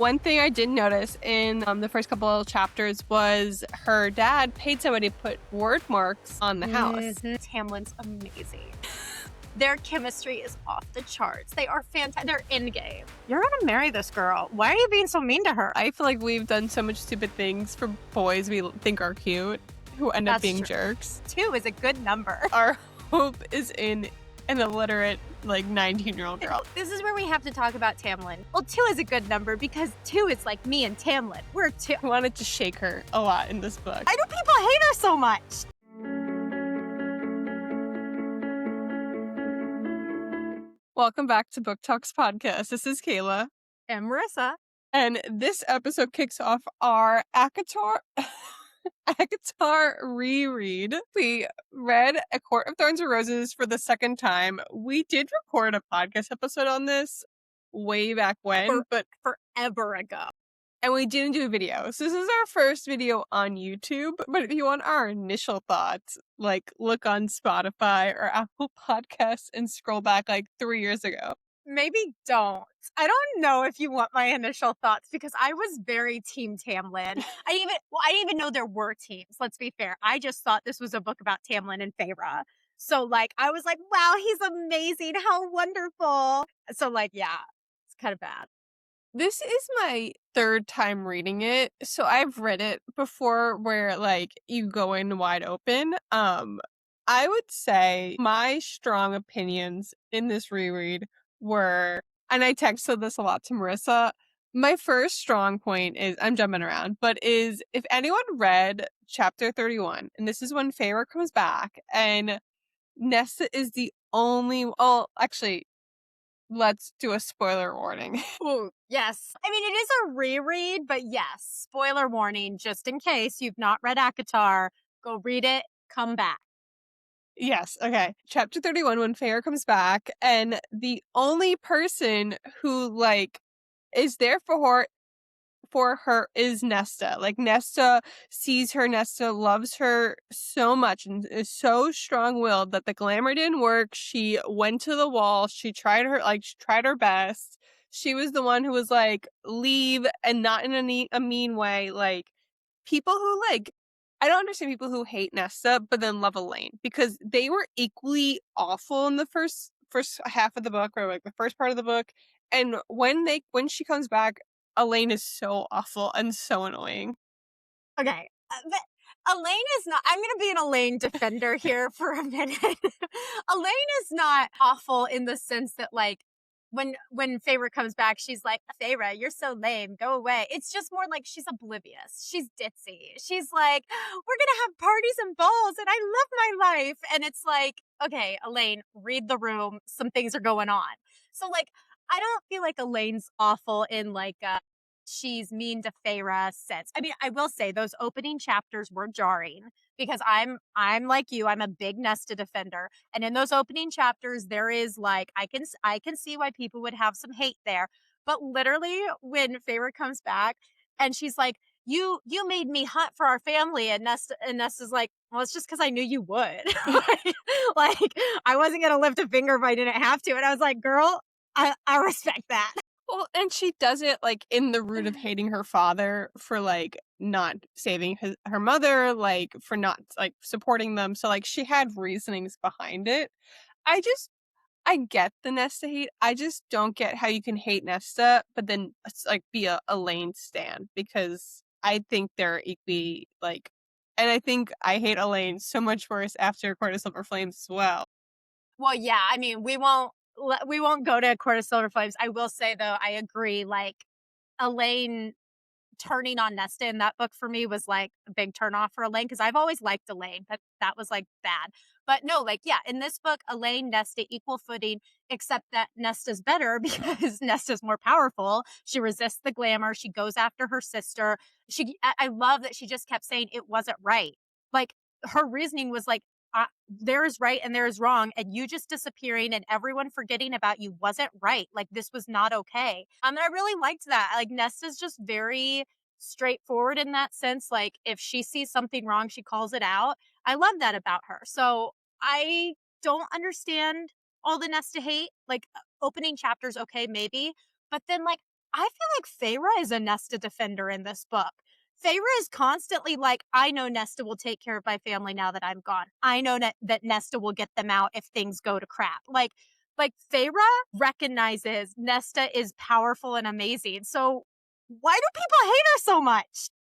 One thing I did notice in the first couple of chapters was her dad paid somebody to put word marks on the house. Tamlin's amazing. Their chemistry is off the charts. They are fantastic. They're in game. You're gonna marry this girl. Why are you being so mean to her? I feel like we've done so much stupid things for boys we think are cute who end up being jerks. 2 is a good number. Our hope is in an illiterate, 19-year-old girl. This is where we have to talk about Tamlin. Well, 2 is a good number because 2 is like me and Tamlin. We're 2. I wanted to shake her a lot in this book. I know people hate her so much. Welcome back to BookTalks Podcast. This is Kayla. And Marissa. And this episode kicks off our ACOTAR Reread. We read A Court of Thorns and Roses for the second time. We did record a podcast episode on this way back when, but forever ago. And we didn't do a video. So this is our first video on YouTube. But if you want our initial thoughts, look on Spotify or Apple Podcasts and scroll back 3 years ago. Maybe don't. I don't know if you want my initial thoughts because I was very team Tamlin. I didn't even know there were teams. Let's be fair. I just thought this was a book about Tamlin and Feyre. So I was like, wow, he's amazing. How wonderful. So yeah, it's kind of bad. This is my third time reading it. So I've read it before where you go in wide open. I would say my strong opinions in this reread were, and I texted this a lot to Marissa, my first strong point is, I'm jumping around, but is if anyone read chapter 31, and this is when Feyre comes back, and Nesta is the only, actually, let's do a spoiler warning. Ooh, yes. I mean, it is a reread, but yes, spoiler warning, just in case you've not read ACOTAR, go read it, come back. Yes, okay. Chapter 31, when Feyre comes back, and the only person who, is there for her is Nesta. Nesta sees her, Nesta loves her so much and is so strong-willed that the glamour didn't work. She went to the wall. She tried her best. She was the one who was leave, and not in a mean way. People who I don't understand people who hate Nesta but then love Elaine, because they were equally awful in the first half of the book, or the first part of the book. And when she comes back, Elaine is so awful and so annoying. Okay. But Elaine is not, I'm going to be an Elaine defender here for a minute. Elaine is not awful in the sense that when Feyre comes back, she's like, Feyre, you're so lame, go away. It's just more she's oblivious. She's ditzy. She's like, we're going to have parties and balls and I love my life. And it's okay, Elaine, read the room. Some things are going on. So I don't feel like Elaine's awful in she's mean to Feyre sense. I mean, I will say those opening chapters were jarring because I'm like you, I'm a big Nesta defender. And in those opening chapters, there is I can see why people would have some hate there. But literally when Feyre comes back and she's like, you made me hunt for our family, and Nesta's like, well, it's just because I knew you would. I wasn't gonna lift a finger if I didn't have to. And I was like, girl, I respect that. Well, and she does it in the root of hating her father for not saving her mother, for not supporting them. So she had reasonings behind it. I get the Nesta hate. I just don't get how you can hate Nesta but then be a Elaine stan, because I think they're equally and I think I hate Elaine so much worse after Court of Silver Flames as well. Well, yeah, I mean, we won't go to Court of Silver Flames. I will say, though, I agree. Elaine turning on Nesta in that book for me was a big turnoff for Elaine, because I've always liked Elaine, but that was bad. But no, yeah, in this book, Elaine, Nesta, equal footing, except that Nesta's better because Nesta's more powerful. She resists the glamour. She goes after her sister. I love that she just kept saying it wasn't right. Her reasoning was there is right and there is wrong, and you just disappearing and everyone forgetting about you wasn't right. This was not okay. And I really liked that. Nesta's just very straightforward in that sense. If she sees something wrong, she calls it out. I love that about her. So I don't understand all the Nesta hate. Opening chapters, okay, maybe. But then I feel like Feyre is a Nesta defender in this book. Feyre is constantly like, I know Nesta will take care of my family now that I'm gone. I know that Nesta will get them out if things go to crap. Like Feyre recognizes Nesta is powerful and amazing. So why do people hate her so much?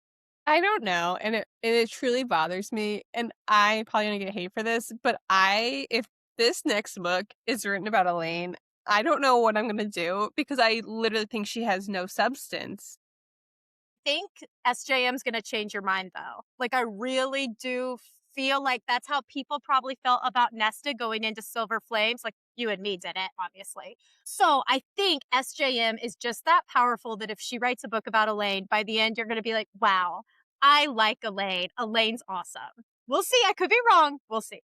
I don't know, and it truly bothers me, and I'm probably gonna get hate for this, but if this next book is written about Elaine, I don't know what I'm gonna do because I literally think she has no substance. Think SJM's going to change your mind though. Like I really do feel like that's how people probably felt about Nesta going into Silver Flames. Like you and me did it, obviously. So I think SJM is just that powerful that if she writes a book about Elaine, by the end you're going to be like, wow, I like Elaine. Elaine's awesome. We'll see. I could be wrong. We'll see.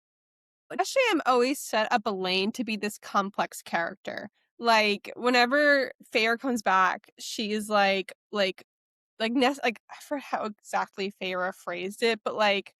SJM always set up Elaine to be this complex character. Like whenever Feyre comes back, she is like I forget how exactly Feyre phrased it, but like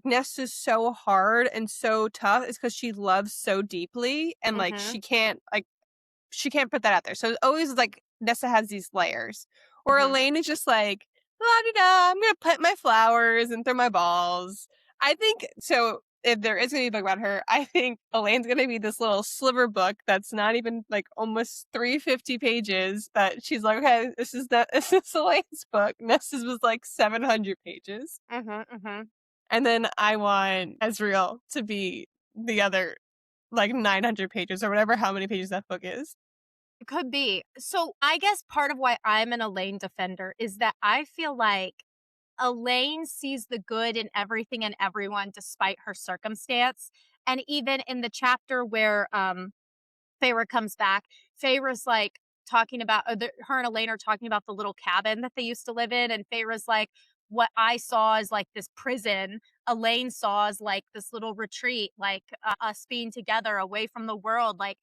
Nest is so hard and so tough is because she loves so deeply and like she can't put that out there. So it's always like Nessa has these layers. Or Elaine is just like, la di da, I'm gonna plant my flowers and throw my balls. I think so. If there is gonna be a book about her, I think Elaine's gonna be this little sliver book that's not even like almost 350 pages. That she's like, okay, this is Elaine's book. Nessa's was like 700 pages. And then I want Ezreal to be the other like 900 pages or whatever, how many pages that book is. It could be. So I guess part of why I'm an Elaine defender is that I feel like Elaine sees the good in everything and everyone despite her circumstance. And even in the chapter where Feyre comes back, Feyre's like talking about, her and Elaine are talking about the little cabin that they used to live in. And Feyre's like, what I saw is like this prison. Elaine saw is like this little retreat, like us being together away from the world. Like,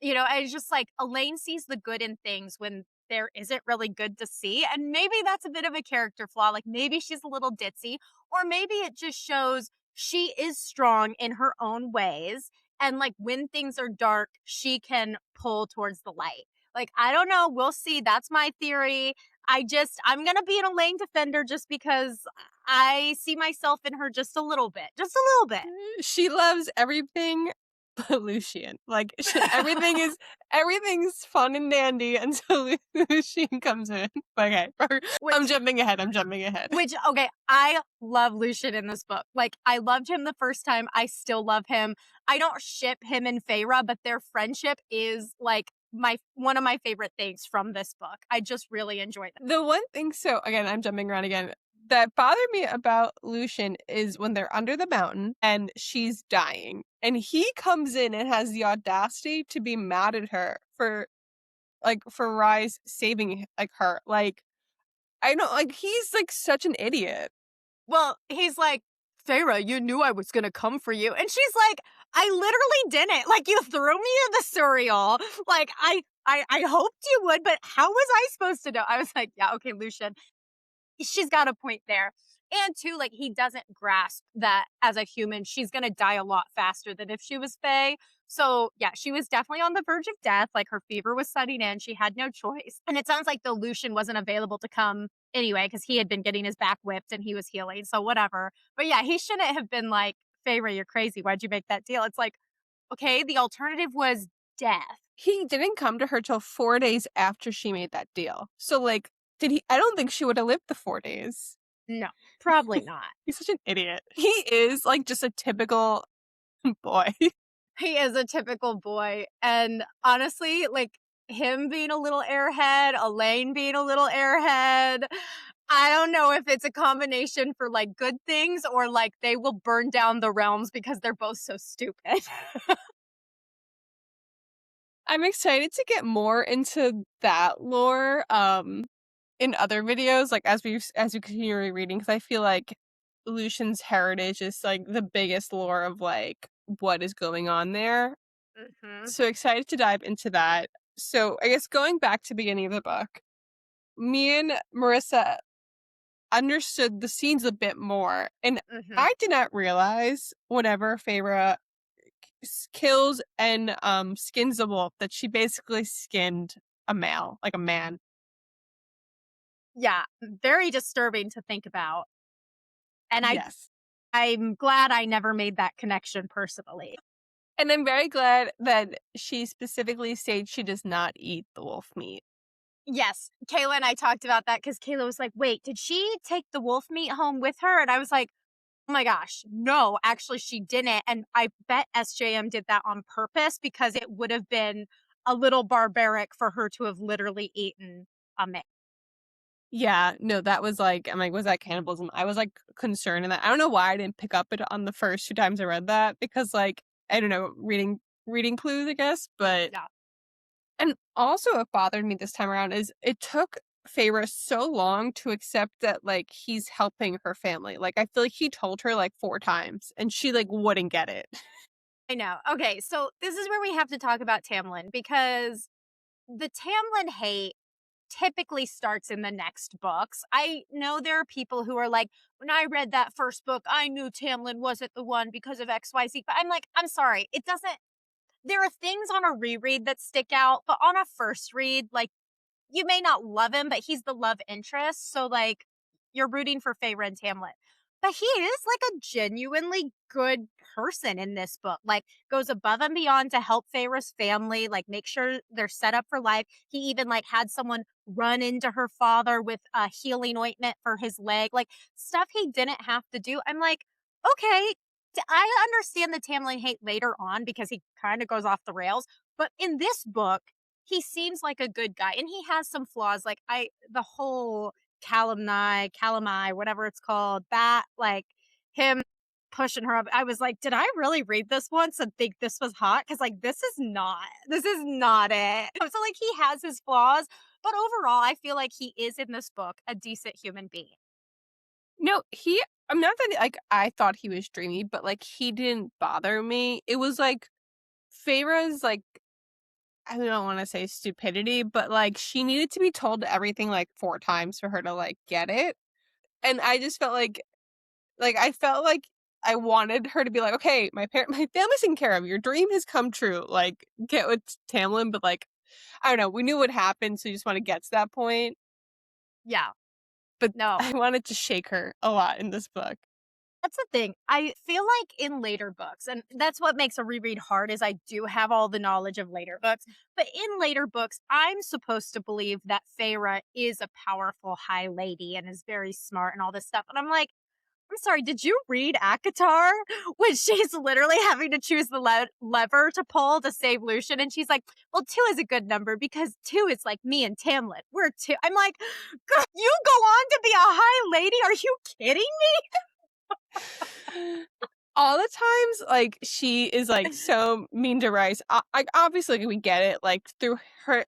you know, it's just like Elaine sees the good in things when there isn't really good to see. And maybe that's a bit of a character flaw. Like maybe she's a little ditzy, or maybe it just shows she is strong in her own ways. And like when things are dark, she can pull towards the light. Like, I don't know. We'll see. That's my theory. I'm going to be an Elaine defender just because I see myself in her just a little bit. Just a little bit. She loves everything but Lucian. Like everything's fun and dandy until Lucian comes in. Okay, I'm jumping ahead. Okay, I love Lucian in this book. Like, I loved him the first time. I still love him. I don't ship him and Feyre, but their friendship is like one of my favorite things from this book. I just really enjoyed it. The one thing, so again, I'm jumping around again, that bothered me about Lucian is when they're under the mountain and she's dying. And he comes in and has the audacity to be mad at her for Rise saving like her. Like, I know, like he's like such an idiot. Well, he's like, Feyre, you knew I was gonna come for you. And she's like, I literally didn't. Like, you threw me in the cereal. Like, I hoped you would, but how was I supposed to know? I was like, yeah, okay, Lucian. She's got a point there. And two, like, he doesn't grasp that as a human, she's going to die a lot faster than if she was Fae. So, yeah, she was definitely on the verge of death. Like, her fever was setting in. She had no choice. And it sounds like the Lucian wasn't available to come anyway, because he had been getting his back whipped and he was healing. So, whatever. But yeah, he shouldn't have been like, Feyre, you're crazy. Why'd you make that deal? It's like, okay, the alternative was death. He didn't come to her till 4 days after she made that deal. So, like, I don't think she would have lived the 4 days. No, probably not. He's such an idiot. He is like just a typical boy. He is a typical boy. And honestly, like him being a little airhead, Elaine being a little airhead, I don't know if it's a combination for like good things or like they will burn down the realms because they're both so stupid. I'm excited to get more into that lore in other videos, like as we continue reading, because I feel like Lucian's heritage is like the biggest lore of like what is going on there. So excited to dive into that. So I guess going back to the beginning of the book, me and Marissa understood the scenes a bit more, and I did not realize whenever Feyre kills and skins a wolf that she basically skinned a male, like a man. Yeah, very disturbing to think about. And Yes. I'm glad I never made that connection personally. And I'm very glad that she specifically states she does not eat the wolf meat. Yes, Kayla and I talked about that because Kayla was like, wait, did she take the wolf meat home with her? And I was like, oh my gosh, no, actually she didn't. And I bet SJM did that on purpose because it would have been a little barbaric for her to have literally eaten a man. Yeah, no, that was like, I'm like, was that cannibalism? I was like concerned in that. I don't know why I didn't pick up it on the first 2 times I read that because like, I don't know, reading clues, I guess. But Yeah. and also what bothered me this time around is it took Feyre so long to accept that like he's helping her family. Like I feel like he told her like 4 times and she like wouldn't get it. I know. Okay, so this is where we have to talk about Tamlin because the Tamlin hate typically starts in the next books. I know there are people who are like, when I read that first book, I knew Tamlin wasn't the one because of XYZ. But I'm like, I'm sorry. It doesn't, there are things on a reread that stick out, but on a first read, like, you may not love him, but he's the love interest. So, like, you're rooting for Feyre and Tamlin. But he is like a genuinely good person in this book. Like, goes above and beyond to help Feyre's family, like, make sure they're set up for life. He even like had someone run into her father with a healing ointment for his leg, like stuff he didn't have to do. I'm like, okay, I understand the Tamlin hate later on because he kind of goes off the rails. But in this book, he seems like a good guy and he has some flaws. Like the whole calamai, whatever it's called, that like him pushing her up. I was like, did I really read this once and think this was hot? Cause like, this is not it. So like he has his flaws, but overall, I feel like he is in this book a decent human being. No, I'm not that like I thought he was dreamy, but like he didn't bother me. It was like Feyre's like I don't want to say stupidity, but like she needed to be told everything like 4 times for her to like get it. And I just felt like I felt like I wanted her to be like, okay, my family's taken care of. Your dream has come true. Like get with Tamlin, but like I don't know. We knew what happened, so you just want to get to that point. Yeah, But no, I wanted to shake her a lot in this book. that's the thing. I feel like in later books, and that's what makes a reread hard, is I do have all the knowledge of later books. But in later books, I'm supposed to believe that Feyre is a powerful high lady and is very smart and all this stuff. And I'm like, I'm sorry, did you read ACOTAR? When she's literally having to choose the lever to pull to save Lucian. And she's like, well, 2 is a good number because 2 is like me and Tamlin. We're 2. I'm like, girl, you go on to be a high lady? Are you kidding All the times, like she is like so mean to Rice. Like obviously like, we get it, like through her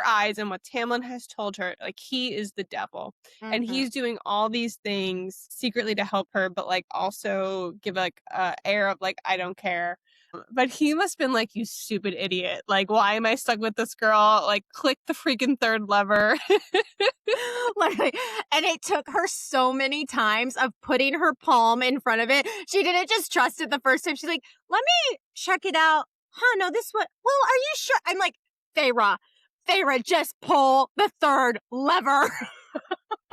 eyes and what Tamlin has told her, like he is the devil, and me? he's doing all these things secretly to help her, but like also give like a air of like I don't care. But he must have been like, you stupid idiot. Like, why am I stuck with this girl? Like, click the freaking third lever. Literally. And it took her so many times of putting her palm in front of it. She didn't just trust it the first time. She's like, let me check it out. Huh, no, this one. Well, are you sure? I'm like, Feyre, just pull the third lever.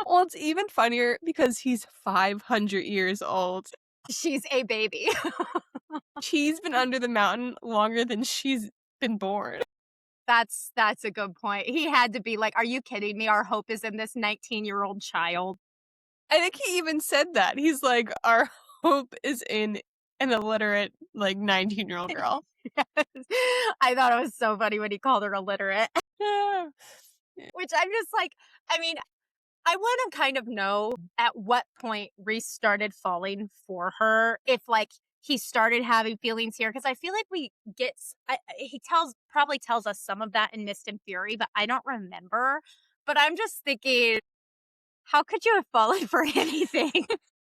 Well, it's even funnier because he's 500 years old. She's a baby. He's been under the mountain longer than she's been born. That's a good point. He had to be like, are you kidding me? Our hope is in this 19-year-old child. I think he even said that. He's like, our hope is in an illiterate, like, 19-year-old girl. Yes. I thought it was so funny when he called her illiterate. Yeah. Which I'm just like, I mean, I want to kind of know at what point Reese started falling for her. If like he started having feelings here, because I feel like he probably tells us some of that in Mist and Fury, but I don't remember. But I'm just thinking, how could you have fallen for anything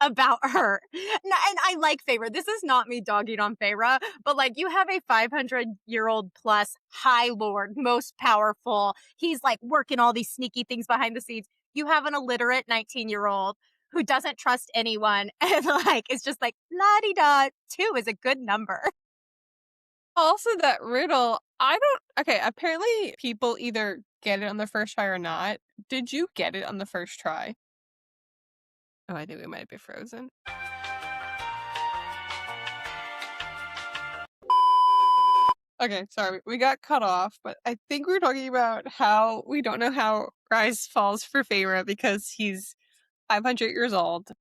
about her? And I like Feyre. This is not me dogging on Feyre, but like you have a 500-year-old plus High Lord, most powerful. He's like working all these sneaky things behind the scenes. You have an illiterate 19-year-old who doesn't trust anyone and like it's just like la di da. 2 is a good number. Also, that riddle, okay, apparently people either get it on the first try or not. Did you get it on the first try? Oh, I think we might be frozen. Okay, sorry, we got cut off, but I think we were talking about how we don't know how Rise falls for Feyre because he's 500 years old,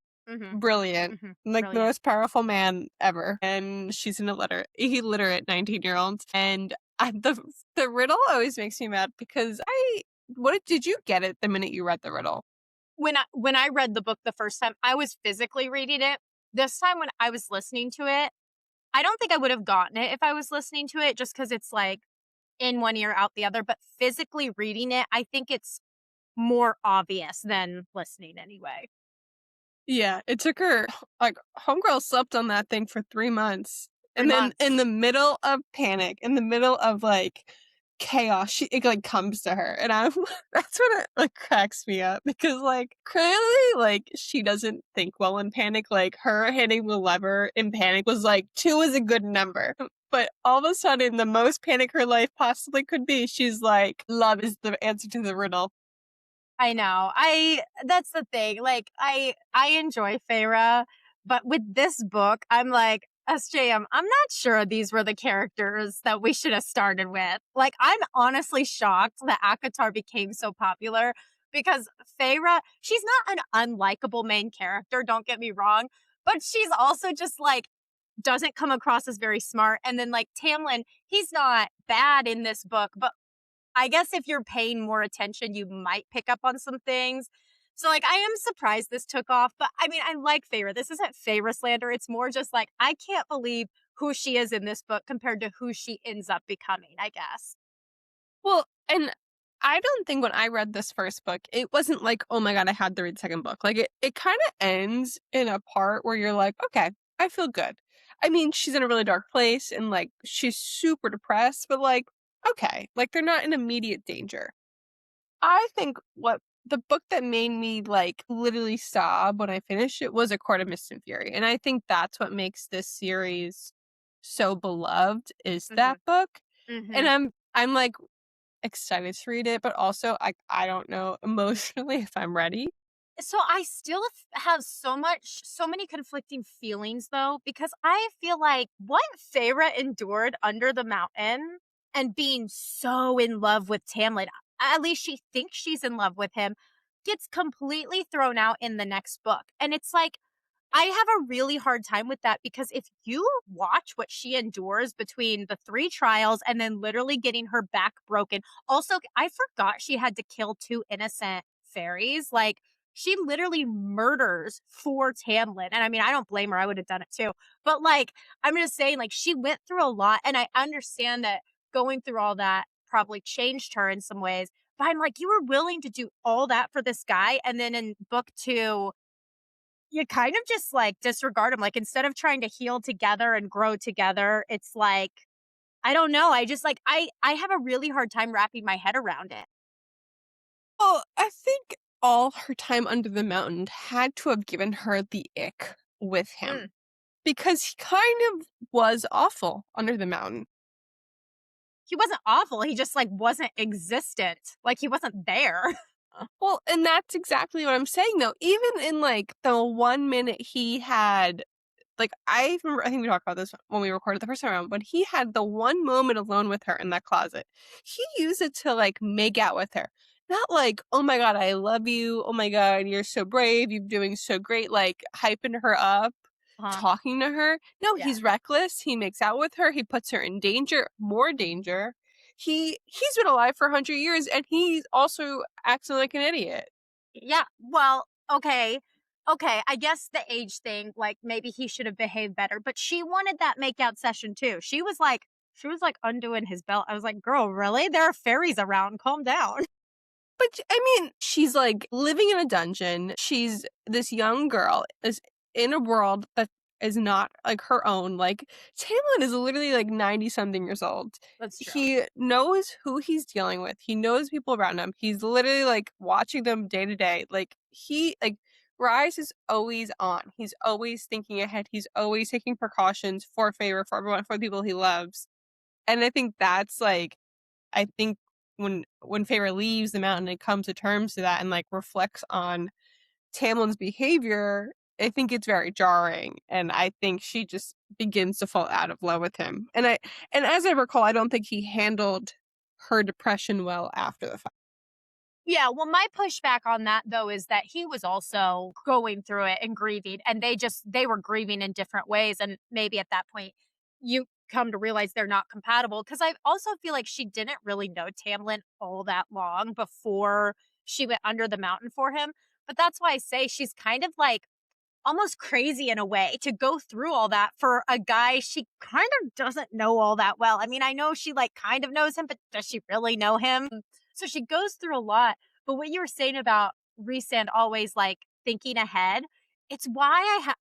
brilliant, like the Brilliant. most powerful man ever, and she's an illiterate 19-year-old, and the riddle always makes me mad because did you get it the minute you read the riddle? When I read the book the first time, I was physically reading it. This time when I was listening to it, I don't think I would have gotten it if I was listening to it just because it's like in one ear, out the other. But physically reading it, I think it's more obvious than listening anyway. Yeah, it took her, like, homegirl slept on that thing for 3 months. 3 And then months. in the middle of panic, in the middle of, like, chaos, it, like, comes to her. And I'm that's when it, like, cracks me up because, like, clearly, like, she doesn't think well in panic. Like, her hitting the lever in panic was like, 2 is a good number. But all of a sudden, the most panic her life possibly could be, she's like, love is the answer to the riddle. I know. That's the thing. Like, I enjoy Feyre, but with this book, I'm like, SJM, I'm not sure these were the characters that we should have started with. Like, I'm honestly shocked that ACOTAR became so popular because Feyre, she's not an unlikable main character, don't get me wrong, but she's also just like doesn't come across as very smart. And then like Tamlin, he's not bad in this book, but I guess if you're paying more attention, you might pick up on some things. So, like, I am surprised this took off, but I mean, I like Feyre. This isn't Feyre slander. It's more just like, I can't believe who she is in this book compared to who she ends up becoming, I guess. Well, and I don't think when I read this first book, it wasn't like, oh my God, I had to read the second book. Like, it kind of ends in a part where you're like, okay, I feel good. I mean, she's in a really dark place and, like, she's super depressed, but, like, okay, like, they're not in immediate danger. I think what the book that made me, like, literally sob when I finished it was A Court of Mist and Fury. And I think that's what makes this series so beloved is Mm-hmm. that book. Mm-hmm. And I'm like excited to read it, but also I don't know emotionally if I'm ready. So I still have so many conflicting feelings though, because I feel like what Feyre endured under the mountain and being so in love with Tamlin, at least she thinks she's in love with him, gets completely thrown out in the next book. And it's like, I have a really hard time with that because if you watch what she endures between the 3 trials and then literally getting her back broken. Also, I forgot she had to kill 2 innocent fairies. Like, she literally murders for Tamlin. And I mean, I don't blame her. I would have done it too. But like, I'm just saying, like, she went through a lot. And I understand that going through all that probably changed her in some ways. But I'm like, you were willing to do all that for this guy. And then in book 2, you kind of just like disregard him. Like, instead of trying to heal together and grow together, it's like, I don't know. I just like, I have a really hard time wrapping my head around it. Well, I think all her time under the mountain had to have given her the ick with him because he kind of was awful under the mountain. He wasn't awful. He just like wasn't existent. Like, he wasn't there. Well, and that's exactly what I'm saying though. Even in like the 1 minute he had, like, I remember, I think we talked about this when we recorded the first time around, when he had the one moment alone with her in that closet, he used it to like make out with her. Not like, oh my God, I love you. Oh my God, you're so brave. You're doing so great. Like, hyping her up, talking to her. No, Yeah. he's reckless. He makes out with her. He puts her in danger, more danger. He's been alive for 100 years and he's also acting like an idiot. Yeah. Well, okay. Okay. I guess the age thing, like, maybe he should have behaved better, but she wanted that makeout session too. She was like undoing his belt. I was like, girl, really? There are fairies around. Calm down. But I mean, she's like living in a dungeon. She's this young girl is in a world that is not like her own. Like, Tamlin is literally like 90 something years old. That's true. He knows who he's dealing with. He knows people around him. He's literally like watching them day to day. Like, Rise is always on. He's always thinking ahead. He's always taking precautions for favor for everyone, for the people he loves. And I think that's like, I think when Feyre leaves the mountain and comes to terms to that and like reflects on Tamlin's behavior, I think it's very jarring. And I think she just begins to fall out of love with him. And as I recall, I don't think he handled her depression well after the fact. Yeah, well, my pushback on that, though, is that he was also going through it and grieving, and they were grieving in different ways. And maybe at that point, you come to realize they're not compatible. Because I also feel like she didn't really know Tamlin all that long before she went under the mountain for him. But that's why I say she's kind of like almost crazy in a way to go through all that for a guy she kind of doesn't know all that well. I mean, I know she like kind of knows him, but does she really know him? So she goes through a lot. But what you were saying about Rhysand always like thinking ahead, it's why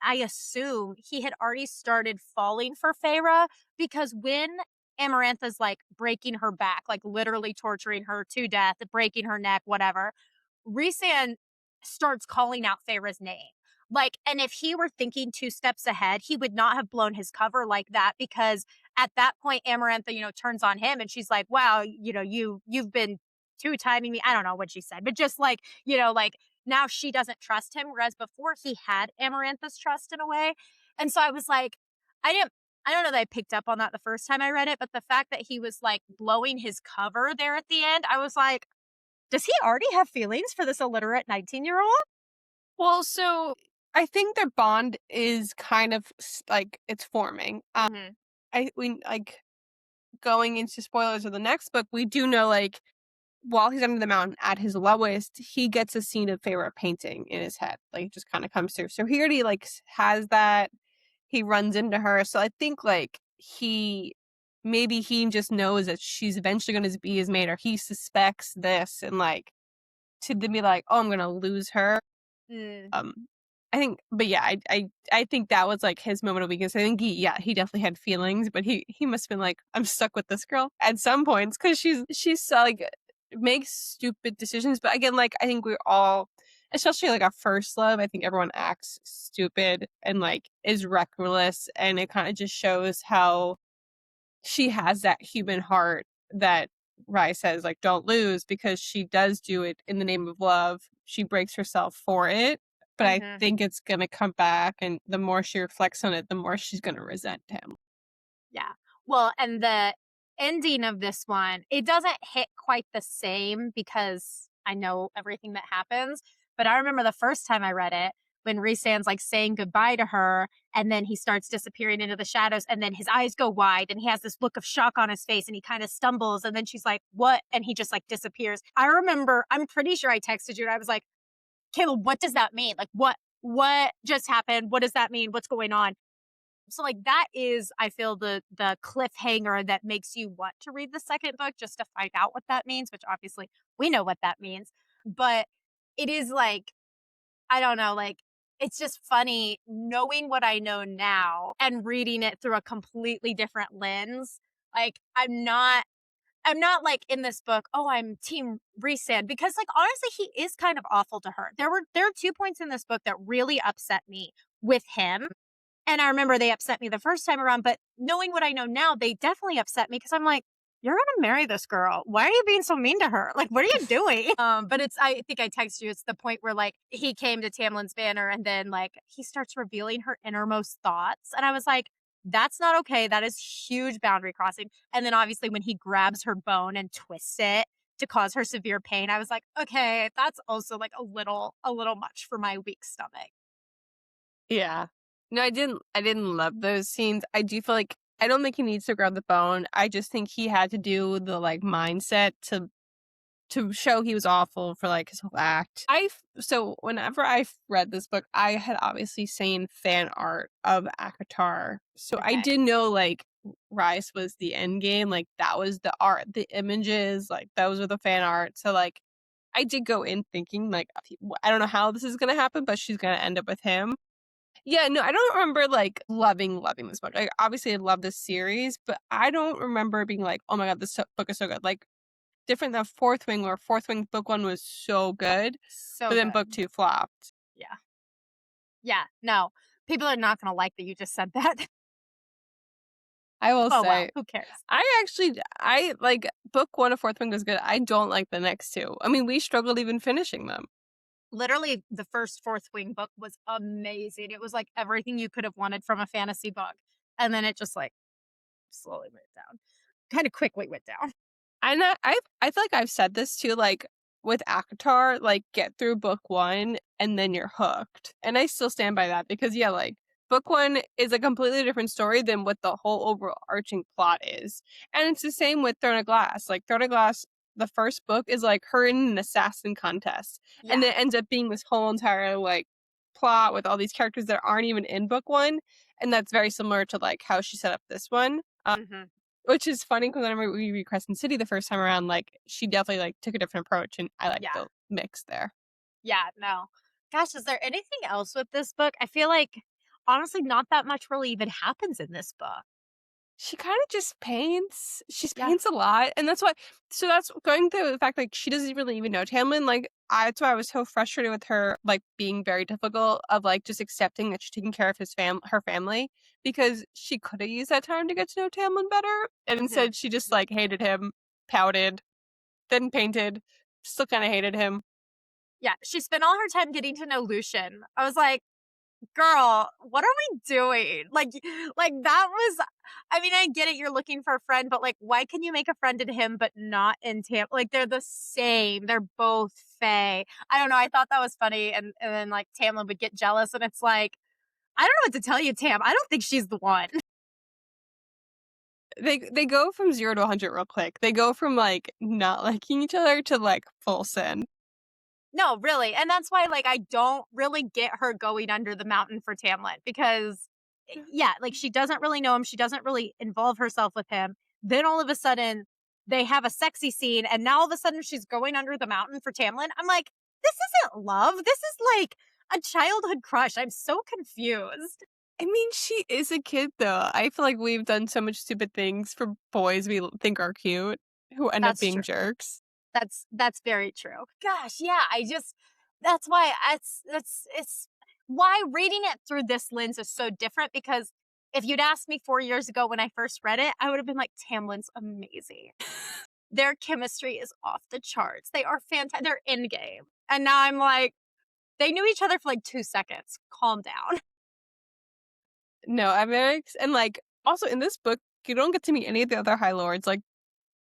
I assume he had already started falling for Feyre, because when Amarantha's like breaking her back, like literally torturing her to death, breaking her neck, whatever, Rhysand starts calling out Feyre's name. Like, and if he were thinking 2 steps ahead, he would not have blown his cover like that, because at that point, Amarantha, turns on him and she's like, wow, you've been 2-timing me. I don't know what she said, but just like, like now she doesn't trust him. Whereas before he had Amarantha's trust in a way. And so I was like, I don't know that I picked up on that the first time I read it, but the fact that he was like blowing his cover there at the end, I was like, does he already have feelings for this illiterate 19-year-old? Well, so I think their bond is kind of like it's forming. Mm-hmm. We like going into spoilers of the next book, we do know like while he's under the mountain at his lowest, he gets a scene of Feyre painting in his head. Like it just kind of comes through. So he already like has that. He runs into her. So I think like maybe he just knows that she's eventually going to be his mate, or he suspects this, and like to be like, oh, I'm going to lose her. Mm. I think, but yeah, I think that was like his moment of weakness. I think he definitely had feelings, but he must have been like, I'm stuck with this girl at some points, because she's so, like makes stupid decisions. But again, like I think we're all, especially like our first love, I think everyone acts stupid and like is reckless, and it kind of just shows how she has that human heart that Rye says, like, don't lose, because she does do it in the name of love. She breaks herself for it, but I Mm-hmm. think it's going to come back. And the more she reflects on it, the more she's going to resent him. Yeah. Well, and the ending of this one, it doesn't hit quite the same because I know everything that happens. But I remember the first time I read it, when Rhysand's like saying goodbye to her, and then he starts disappearing into the shadows, and then his eyes go wide, and he has this look of shock on his face, and he kind of stumbles, and then she's like, what? And he just like disappears. I remember, I'm pretty sure I texted you, and I was like, Caleb, what does that mean? Like, what just happened? What does that mean? What's going on? So like that is, I feel, the cliffhanger that makes you want to read the second book just to find out what that means, which obviously we know what that means. But it is like, I don't know, like it's just funny knowing what I know now and reading it through a completely different lens. Like I'm not like in this book, oh, I'm team Rhysand, because like honestly he is kind of awful to her. There are 2 points in this book that really upset me with him. And I remember they upset me the first time around, but knowing what I know now, they definitely upset me, because I'm like, you're going to marry this girl. Why are you being so mean to her? Like, what are you doing? But I think I texted you. It's the point where like he came to Tamlin's Banner and then like he starts revealing her innermost thoughts. And I was like, that's not okay. That is huge boundary crossing. And then obviously when he grabs her bone and twists it to cause her severe pain, I was like, okay, that's also like a little much for my weak stomach. Yeah. No, I didn't love those scenes. I do feel like I don't think he needs to grab the bone. I just think he had to do the like mindset to show he was awful for like his whole act. So whenever I read this book, I had obviously seen fan art of ACOTAR. So I Okay. did know like Rice was the end game. Like that was the art, the images, like those were the fan art. So like I did go in thinking like I don't know how this is gonna happen, but she's gonna end up with him. Yeah, no, I don't remember like loving this book. Like obviously I love this series, but I don't remember being like, oh my god, book is so good. Like different than Fourth Wing, where Fourth Wing book 1 was so good, So but then book good. 2 flopped. Yeah. Yeah. No, people are not going to like that you just said that. I will Oh, well, say, who cares? I like book 1 of Fourth Wing was good. I don't like the next 2. I mean, we struggled even finishing them. Literally, the first Fourth Wing book was amazing. It was like everything you could have wanted from a fantasy book. And then it just like slowly went down. Kind of quickly went down. And I feel like I've said this too, like with ACOTAR, like get through book 1 and then you're hooked. And I still stand by that because yeah, like book 1 is a completely different story than what the whole overarching plot is. And it's the same with Throne of Glass. Like Throne of Glass, the first book is like her in an assassin contest. Yeah. And then it ends up being this whole entire like plot with all these characters that aren't even in book 1. And that's very similar to like how she set up this one. Mm-hmm. Which is funny because whenever we read Crescent City the first time around, like she definitely like took a different approach, and I like Yeah. the mix there. Yeah, no. Gosh, is there anything else with this book? I feel like honestly not that much really even happens in this book. She kind of just paints. She Yeah. paints a lot, and that's why. So that's going through the fact like she doesn't really even know Tamlin. Like that's why I was so frustrated with her, like being very difficult of like just accepting that she's taking care of her family because she could have used that time to get to know Tamlin better, and instead she just like hated him, pouted, then painted, still kind of hated him. Yeah, she spent all her time getting to know Lucian. I was like, girl, what are we doing? Like that was, I mean, I get it. You're looking for a friend, but like, why can you make a friend in him, but not in Tam? Like they're the same. They're both Fae. I don't know. I thought that was funny. And then like Tamlin would get jealous and it's like, I don't know what to tell you, Tam. I don't think she's the one. They go from 0 to 100 real quick. They go from like not liking each other to like full sin. No, really. And that's why like I don't really get her going under the mountain for Tamlin because yeah, like she doesn't really know him. She doesn't really involve herself with him. Then all of a sudden they have a sexy scene and now all of a sudden she's going under the mountain for Tamlin. I'm like, this isn't love. This is like a childhood crush. I'm so confused. I mean, she is a kid though. I feel like we've done so much stupid things for boys we think are cute who end up That's being true. jerks. That's very true. Gosh, yeah, I just that's why it's why reading it through this lens is so different because if you'd asked me 4 years ago when I first read it, I would have been like Tamlin's amazing. Their chemistry is off the charts. They are fantastic. They're in game. And now I'm like they knew each other for like 2 seconds. Calm down. No, I'm very and like also in this book you don't get to meet any of the other High Lords. Like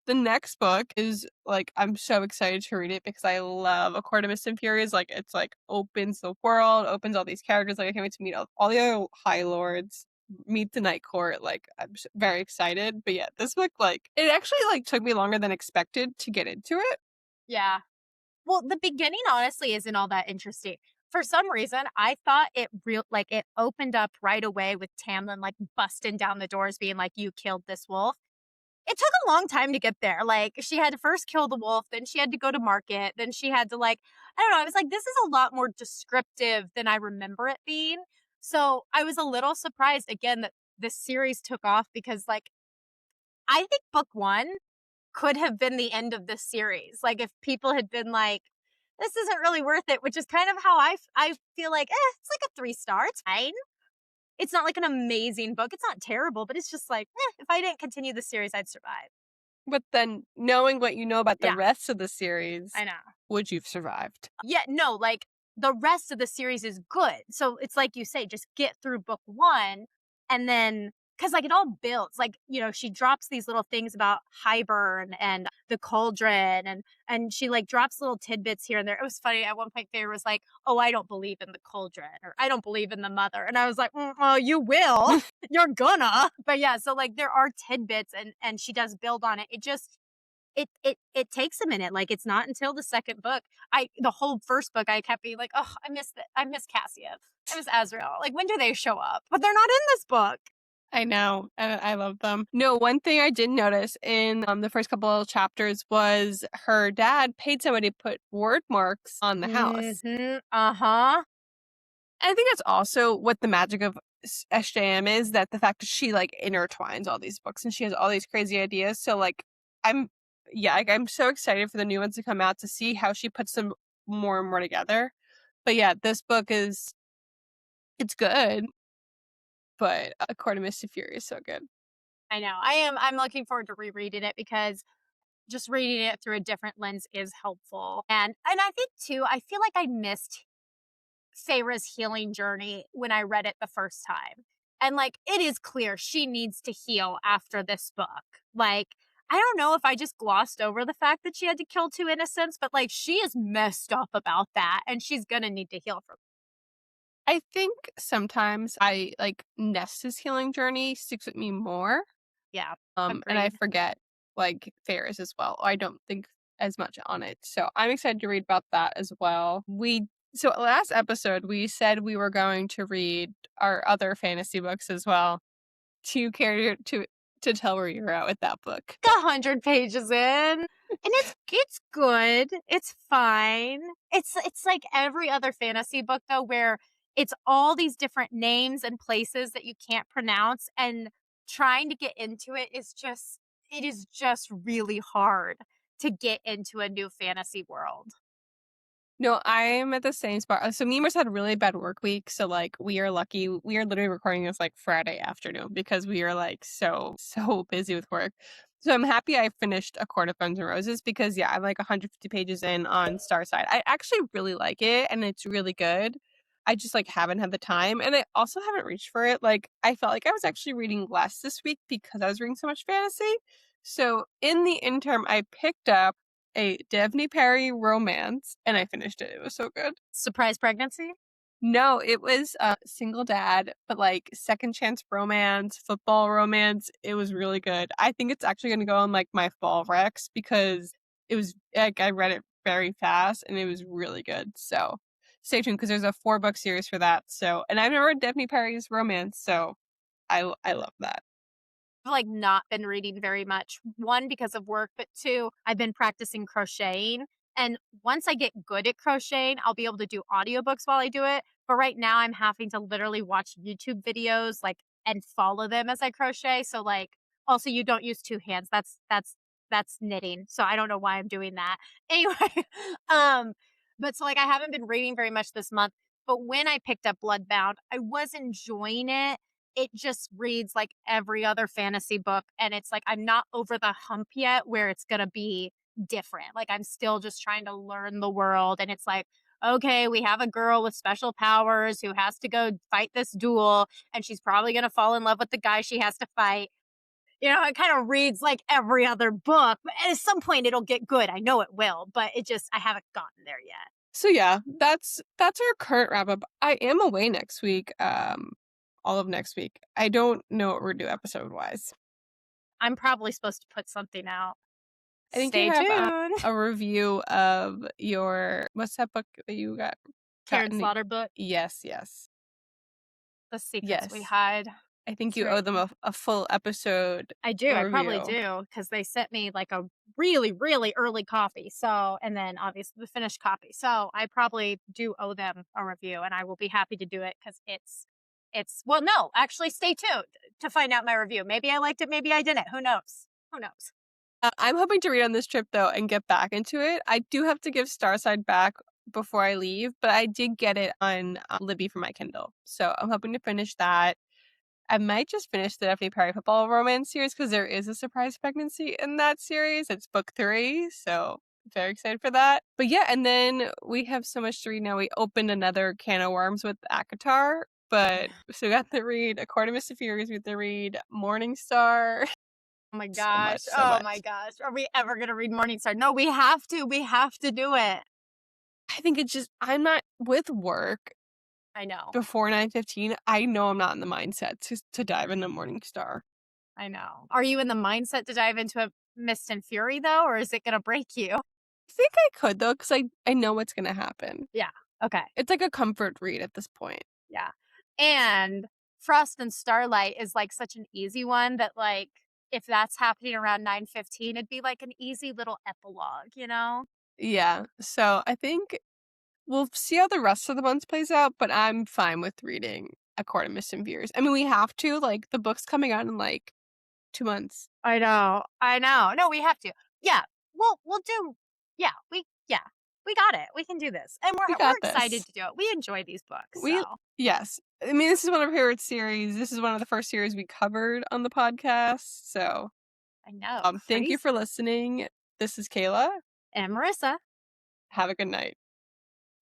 the next book is like I'm so excited to read it because I love A Court of Mist and Furies. Like it's like opens the world, opens all these characters. Like I can't wait to meet all the other High Lords, meet the Night Court. Like I'm very excited. But yeah, this book like it actually like took me longer than expected to get into it. Yeah. Well, the beginning honestly isn't all that interesting. For some reason, I thought it opened up right away with Tamlin like busting down the doors being like you killed this wolf. It took a long time to get there. Like she had to first kill the wolf, then she had to go to market, then she had to like I don't know, I was like this is a lot more descriptive than I remember it being. So, I was a little surprised again that this series took off because like I think book 1 could have been the end of this series. Like if people had been like, this isn't really worth it, which is kind of how I feel like, it's like a 3-star. It's fine. It's not like an amazing book. It's not terrible, but it's just like, if I didn't continue the series, I'd survive. But then knowing what you know about the Yeah. rest of the series, I know. would you've survived? Yeah, no, like the rest of the series is good. So it's like you say, just get through book 1 and then because like it all builds like she drops these little things about Hybern and the cauldron and she like drops little tidbits here and there. It was funny at one point Faye was like, oh, I don't believe in the cauldron or I don't believe in the mother, and I was like, oh, you will. You're gonna. But yeah, so like there are tidbits and she does build on it. It just it takes a minute. Like it's not until the second book. The whole first book I kept being like, oh, I miss Cassian. I miss Azrael. Like when do they show up? But they're not in this book. I know. I love them. No, one thing I did notice in the first couple of chapters was her dad paid somebody to put word marks on the house. Mm-hmm. Uh-huh. I think that's also what the magic of SJM is, that the fact that she like intertwines all these books and she has all these crazy ideas. So like I'm so excited for the new ones to come out to see how she puts them more and more together. But yeah, this book it's good, but A Court of Mist and Fury is so good. I know. I'm looking forward to rereading it because just reading it through a different lens is helpful. And I think too, I feel like I missed Feyre's healing journey when I read it the first time. And like it is clear she needs to heal after this book. Like I don't know if I just glossed over the fact that she had to kill two innocents, but like she is messed up about that and she's gonna need to heal from I think sometimes I like Nesta's healing journey sticks with me more. yeah. And I Agreed. forget like Ferris as well. I don't think as much on it. So I'm excited to read about that as well. So last episode we said we were going to read our other fantasy books as well. Do you care to tell where you're at with that book? 100 pages in. And it's good. It's fine. It's like every other fantasy book though, where it's all these different names and places that you can't pronounce, and trying to get into it is just really hard to get into a new fantasy world. No, I'm at the same spot. So me and Mars had a really bad work week. So like we are lucky. We are literally recording this like Friday afternoon because we are like so busy with work. So I'm happy I finished A Court of Thorns and Roses because yeah, I'm like 150 pages in on Starside. I actually really like it and it's really good. I just like haven't had the time and I also haven't reached for it. Like I felt like I was actually reading less this week because I was reading so much fantasy. So in the interim, I picked up a Daphne Perry romance, and I finished it. It was so good. Surprise pregnancy? No, it was a single dad, but like second chance romance, football romance. It was really good. I think it's actually going to go on like my fall recs because it was like I read it very fast and it was really good. So stay tuned because there's a 4-book series for that. So, and I've never read Daphne Perry's romance, so I love that. I've like not been reading very much. One, because of work, but two, I've been practicing crocheting. And once I get good at crocheting, I'll be able to do audiobooks while I do it. But right now I'm having to literally watch YouTube videos like and follow them as I crochet. So like also you don't use two hands. That's knitting. So I don't know why I'm doing that. Anyway, um but so like I haven't been reading very much this month. But when I picked up Bloodbound, I was enjoying it. It just reads like every other fantasy book, and it's like I'm not over the hump yet where it's going to be different. Like I'm still just trying to learn the world, and it's like okay, we have a girl with special powers who has to go fight this duel, and she's probably going to fall in love with the guy she has to fight. You know, it kind of reads like every other book, but at some point it'll get good. I know it will, but I haven't gotten there yet. So yeah, that's our current wrap up. I am away next week. All of next week. I don't know what we're doing episode wise. I'm probably supposed to put something out. I think Stay you have tuned. a review of your what's that book that you got? Karen Slaughter book, Yes. The Secrets We Yes. Hide. I think It's you very owe them a full episode. I do. I probably review. do because they sent me like a really, really early copy. So, and then obviously the finished copy. So I probably do owe them a review, and I will be happy to do it because well, no, actually, stay tuned to find out my review. Maybe I liked it, maybe I didn't. Who knows? Who knows? I'm hoping to read on this trip though and get back into it. I do have to give Starside back before I leave, but I did get it on Libby for my Kindle. So I'm hoping to finish that. I might just finish the Daphne Perry football romance series because there is a surprise pregnancy in that series. It's book 3, so very excited for that. But yeah, and then we have so much to read now. We opened another can of worms with ACOTAR, but so we got to read A Court of Mist and Furies, we got to read Morningstar. Oh my So gosh. so Oh much. my gosh. Are we ever going to read Morningstar? No, we have to. We have to do it. I think it's just I'm not with work I know. before 9:15. I know I'm not in the mindset to dive into Morningstar. I know. Are you in the mindset to dive into a Mist and Fury though, or is it going to break you? I think I could though, because I know what's gonna happen. Yeah. Okay. It's like a comfort read at this point. Yeah. And Frost and Starlight is like such an easy one that like if that's happening around 9:15, it'd be like an easy little epilogue, you know? Yeah. So I think we'll see how the rest of the month plays out, but I'm fine with reading A Court of Mist and Furies. I mean, we have to. Like the book's coming out in like 2 months. I know. I know. No, we have to. Yeah. We'll do yeah. We got it. We can do this. And we're excited to do it. We enjoy these books. Yes. I mean, this is one of our favorite series. This is one of the first series we covered on the podcast. So I know. Thank you for listening. This is Kayla. And Marissa. Have a good night.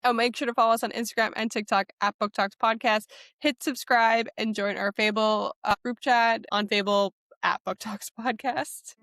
Oh, make sure to follow us on Instagram and TikTok at BookTalks Podcast. Hit subscribe and join our Fable group chat on Fable at BookTalks Podcast.